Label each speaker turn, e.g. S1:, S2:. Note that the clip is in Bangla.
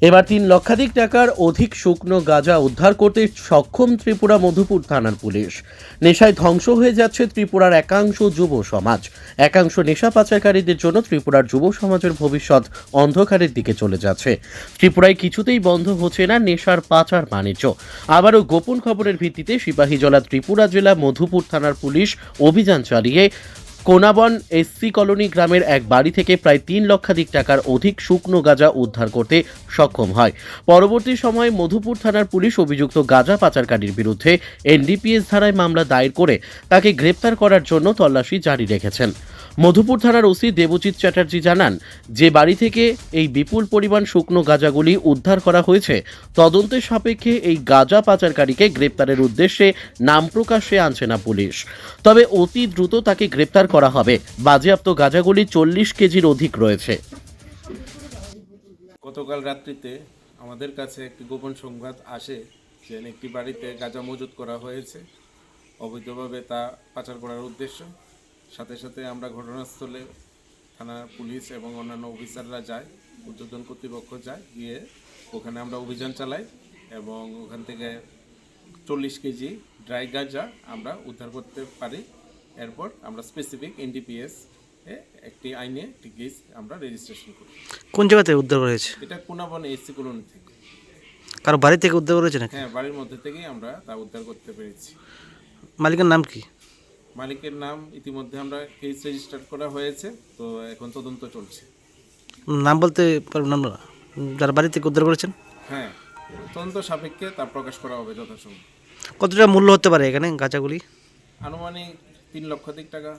S1: এবার 3 লক্ষাধিক টাকার অধিক শুকনো গাঁজা উদ্ধার করতে সক্ষম ত্রিপুরা মধুপুর থানার পুলিশ। নেশায় ধ্বংস হয়ে যাচ্ছে ত্রিপুরার একাংশ যুব সমাজ। একাংশ নেশা পাচারকারীদের জন্য ত্রিপুরার যুব সমাজের ভবিষ্যৎ অন্ধকারের দিকে চলে যাচ্ছে। ত্রিপুরায় কিছুতেই বন্ধ হচ্ছে না নেশার পাচার বাণিজ্য। আবারও গোপন খবরের ভিত্তিতে সিপাহীজলা ত্রিপুরা জেলা মধুপুর থানার পুলিশ অভিযান চালিয়ে কোনাবন এসসি কলোনি গ্রামের এক বাড়ি থেকে প্রায় 3 লক্ষাধিক টাকার অধিক শুকনো গাঁজা উদ্ধার করতে সক্ষম হয়। পরবর্তী সময়ে মধুপুর থানার পুলিশ অভিযুক্ত গাঁজা পাচারকারীর বিরুদ্ধে এনডিপিএস ধারায় মামলা দায়ের করে তাকে গ্রেপ্তার করার জন্য তল্লাশি জারি রেখেছেন। মধুপুর থানার ওসি দেবজিৎ চ্যাটার্জি জানান, যে বাড়ি থেকে এই বিপুল পরিমাণ শুকনো গাঁজাগুলি উদ্ধার করা হয়েছে, তদন্তের সাপেক্ষে এই গাঁজা পাচারকারীকে গ্রেপ্তারের উদ্দেশ্যে নাম প্রকাশে আনছে না পুলিশ। তবে অতি দ্রুত তাকে গ্রেপ্তার করা হবে। বাজেয়াপ্ত গাঁজাগুলি 40 কেজির অধিক রয়েছে।
S2: গতকাল রাত্রিতে আমাদের কাছে একটি গোপন সংবাদ আসে যে একটি বাড়িতে গাঁজা মজুত করা হয়েছে, অবৈধভাবে তা পাচার করার উদ্দেশ্য। সাথে সাথে আমরা ঘটনাস্থলে থানার পুলিশ এবং অন্যান্য অফিসাররা যায়, ঊর্ধ্বতন কর্তৃপক্ষ যায়, গিয়ে ওখানে আমরা অভিযান চালাই এবং ওখান থেকে 40 কেজি ড্রাই গাঁজা আমরা উদ্ধার করতে পারি। এরপর আমরা স্পেসিফিক এনডিপিএস একটি আইনে একটি কেস আমরা রেজিস্ট্রেশন করি।
S3: কোন জায়গাতে উদ্ধার হয়েছে?
S2: এটা কোনাবন এসসি কলোনি থেকে।
S3: কারো বাড়ি থেকে উদ্ধার করেছে নাকি?
S2: হ্যাঁ, বাড়ির মধ্যে থেকেই আমরা তা উদ্ধার করতে পেরেছি।
S3: মালিকের নাম কি?
S2: মালিকের নাম ইতিমধ্যে আমরা কেস রেজিস্টার করা হয়েছে, তো এখন তদন্ত চলছে।
S3: নাম বলতে পারবেন না যারা বাড়ি থেকে উদ্ধার করেছেন?
S2: হ্যাঁ, তদন্ত সাপেক্ষে তা প্রকাশ করা হবে যথাসময়ে।
S3: কত টাকা মূল্য হতে পারে এখানে গাঁজাগুলি?
S2: আনুমানিক 3 লক্ষাধিক টাকা।